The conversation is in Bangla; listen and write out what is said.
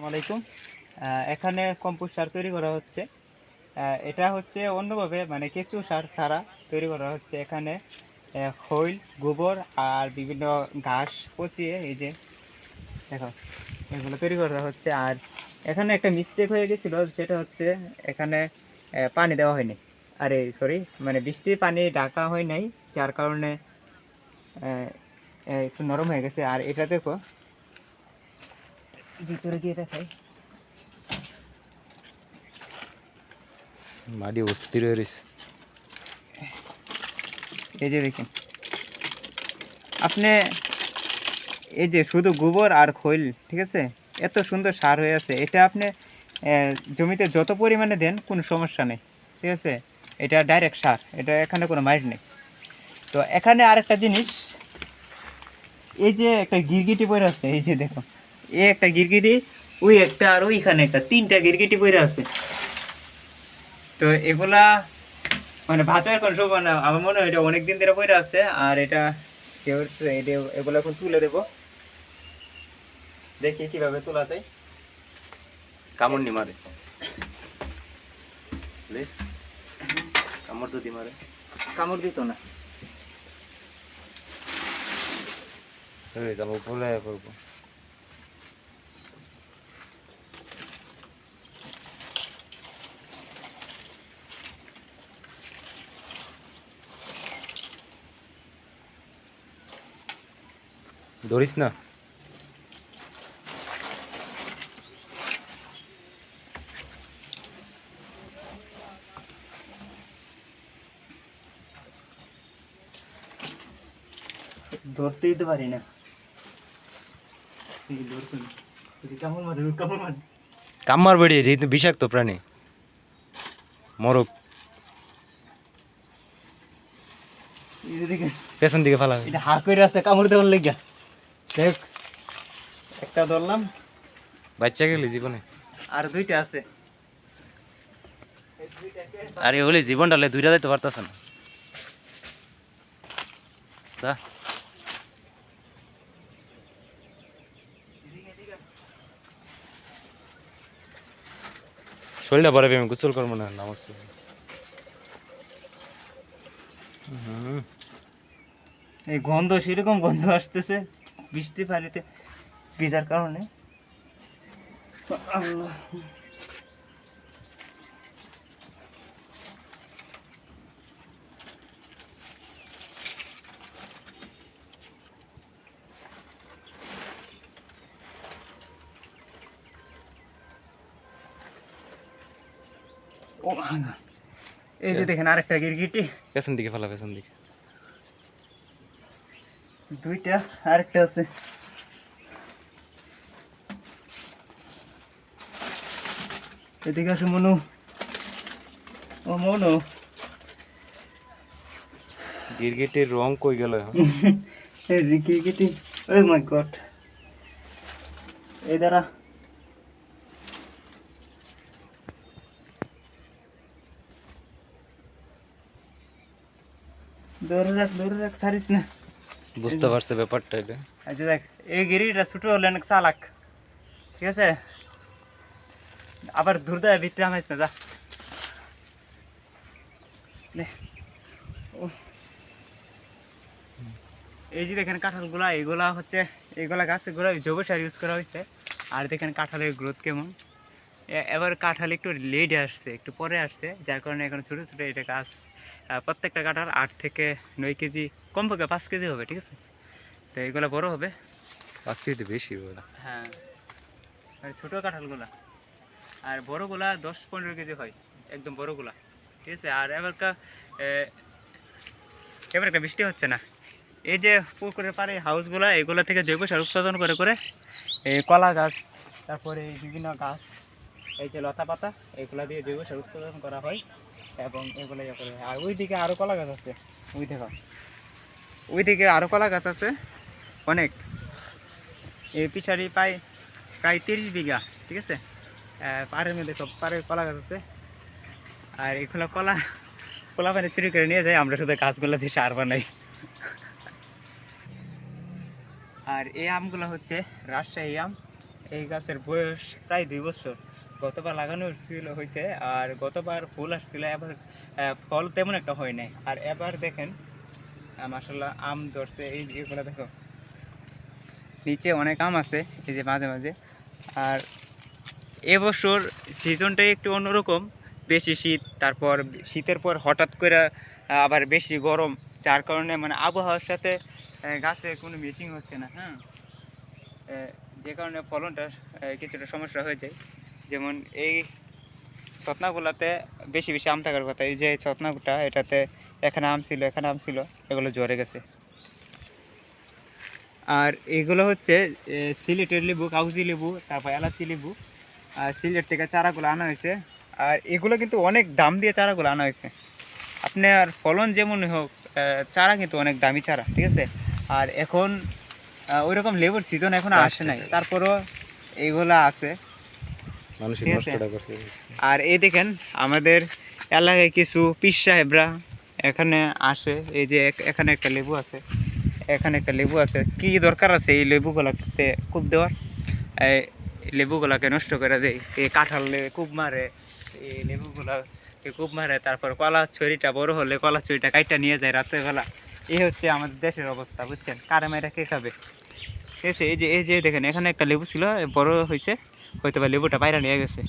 আসসালামাইকুম। এখানে কম্পোস্ট সার তৈরি করা হচ্ছে। এটা হচ্ছে অন্যভাবে মানে কেঁচু সার ছাড়া তৈরি করা হচ্ছে। এখানে খৈল, গোবর আর বিভিন্ন ঘাস পচিয়ে এই যে দেখো এগুলো তৈরি করা হচ্ছে। আর এখানে একটা মিস্টেক হয়ে গেছিলো, সেটা হচ্ছে এখানে পানি দেওয়া হয়নি। আরে সরি, মানে বৃষ্টির পানি ঢাকা হয় নাই, যার কারণে একটু নরম হয়ে গেছে। আর এটা দেখো, ভিতরে গিয়ে দেখাই। মাটি অস্থির হয়ে রয়েছে। এই যে দেখেন আপনি, এই যে শুধু গোবর আর খৈল, ঠিক আছে, এত সুন্দর সার হয়ে আছে। এটা আপনি জমিতে যত পরিমাণে দেন কোনো সমস্যা নেই, ঠিক আছে। এটা ডাইরেক্ট সার, এটা এখানে কোনো মাইট নেই। তো এখানে আরেকটা জিনিস, এই যে একটা গিরগিটি পড়ে আছে, এই যে দেখো, এই একটা গিরগিটি, ওই একটা, আর ওইখানে একটা, তিনটা গিরগিটি পড়ে আছে। তো এগুলা মানে ভাজার কোনো সময় না, আমার মনে হয় এটা অনেকদিন ধরে পড়ে আছে। আর এটা কেউ এগুলো এখন তুলে দেবো, দেখি কিভাবে তোলা যায়। কামড় নি মারে, কামড় যদি মারে কামড় দিত না। যাবো ভুলে করবো। ধরিস না। ধরতেই তো পারি না। কামড় বেড়ে কিন্তু বিষাক্ত প্রাণী, মরক। পেছন দিকে ফেলা এটা হা করে আছে কামড় দেওয়ার লেগে। দেখ, একটা ধরলাম, বাচ্চা গেলি জীবনে। আর দুইটা আছে। আরে হলে জীবন ডালে দুইটা যাইতে পারতাছ না। শরীরটা পরে আমি গোসল করবো না, নামাজ পড়বো। এই গন্ধ, সেরকম গন্ধ আসতেছে বৃষ্টির পানিতে ভিজার কারণে। আল্লাহ, ও এই যে দেখেন আরেকটা গিরগিটি, পেছন দিকে ফেলা, পেছন দিকে। দুইটা, আরেকটা আছে। এদিকে আসো মনু, ও মনু। গিরগিটির রং কই গেল? এই গিরগিটি, ও মাই গড, এই দাঁড়া। ধরে রাখ, ছাড়িস না। বুঝতে পারছে ব্যাপারটা এটা। আচ্ছা দেখ, এই গিরিটা ছোট হলে অনেক চালাক, ঠিক আছে। আবার ধরতে ভিতরে আমাইস না, যা। এই যে দেখেন কাঁঠালগুলা, এইগুলা হচ্ছে, এইগুলা গাছগুলো জৈব সার ইউজ করা হয়েছে। আর দেখেন কাঁঠালের গ্রোথ কেমন। এবার কাঁঠাল একটু লেট আসছে, একটু পরে আসছে, যার কারণে এখন ছোটো ছোটো এটা গাছ। প্রত্যেকটা কাঁঠাল 8 থেকে 9 কেজি, কমপক্ষে 5 কেজি হবে, ঠিক আছে। তো এইগুলো বড় হবে। 5 কেজি বেশি হবে। হ্যাঁ, ছোটো কাঁঠালগুলা। আর বড়গুলা 10-15 কেজি হয়, একদম বড়গুলা, ঠিক আছে। আর এবার একটা বৃষ্টি হচ্ছে না। এই যে পুকুরের পাড়ে হাউসগুলা, এগুলো থেকে জৈব সার উৎপাদন করে করে এই কলা গাছ, তারপরে এই বিভিন্ন গাছ, এই যে লতা পাতা, এগুলা দিয়ে জৈব সার উৎপাদন করা হয়। এবং এগুলো ইয়ে করে। আর ওই দিকে আরও কলা গাছ আছে, ওই দেখো, ওই দিকে আরও কলা গাছ আছে অনেক। এই পিছাড়ি প্রায় 30 বিঘা, ঠিক আছে। পাড়ের মধ্যে সব পাড়ে কলা গাছ আছে। আর এগুলো কলা পানি চুরি করে নিয়ে যায়, আমরা শুধু গাছগুলো দিয়ে সার বানাই। আর এই আমগুলো হচ্ছে রাজশাহী আম। এই গাছের বয়স প্রায় 2 বছর। গতবার লাগানো হয়েছে, আর গতবার ফুল আসছিল, এবার ফল তেমন একটা হয় নাই। আর এবার দেখেন মাশাল্লাহ আম ধরছে, এই এগুলো দেখো নিচে অনেক আম আছে এই যে মাঝে মাঝে। আর এবছর সিজনটাই একটু অন্যরকম, বেশি শীত, তারপর শীতের পর হঠাৎ করে আবার বেশি গরম, যার কারণে মানে আবহাওয়ার সাথে গাছে কোনো ম্যাচিং হচ্ছে না। হ্যাঁ, যে কারণে ফলনটা কিছুটা সমস্যা হয়ে যায়। যেমন এই ছতনাগুলাতে বেশি বেশি আম থাকার কথা, এই যে ছতনাটা এটাতে এখানে আম ছিল, এখানে আম ছিল, এগুলো ঝরে গেছে। আর এগুলো হচ্ছে সিলেটের লেবু, কাগজি লেবু, তারপর এলাচি লেবু। আর সিলেট থেকে চারাগুলো আনা হয়েছে, আর এগুলো কিন্তু অনেক দাম দিয়ে চারাগুলো আনা হয়েছে। আপনার ফলন যেমনই হোক, চারা কিন্তু অনেক দামি চারা, ঠিক আছে। আর এখন ওই রকম লেবুর সিজন এখনো আসে নাই, তারপরও এইগুলা আছে, মানুষ ঠিক আছে। নষ্টটা করছে। আর এই দেখেন আমাদের এলাকায় কিছু পীর সাহেবরা এখানে আসে, এই যে এখানে একটা লেবু আছে, এখানে একটা লেবু আছে, কি দরকার আছে এই লেবুগুলাতে কূপ দেওয়ার? এই লেবুগুলাকে নষ্ট করে দেয়, এই কাঁঠালে কূপ মারে, এই লেবুগুলা কূপ মারে, তারপর কলা ছড়িটা বড় হলে কলা ছড়িটা কাইটা নিয়ে যায় রাত্রেবেলা। এই হচ্ছে আমাদের দেশের অবস্থা, বুঝছেন? কারে মেয়েরা কে খাবে? ঠিক আছে, এই যে দেখেন এখানে একটা লেবু ছিল, বড় হয়েছে, হয়তো বা লেবুটা বাইরে নিয়ে গেছে।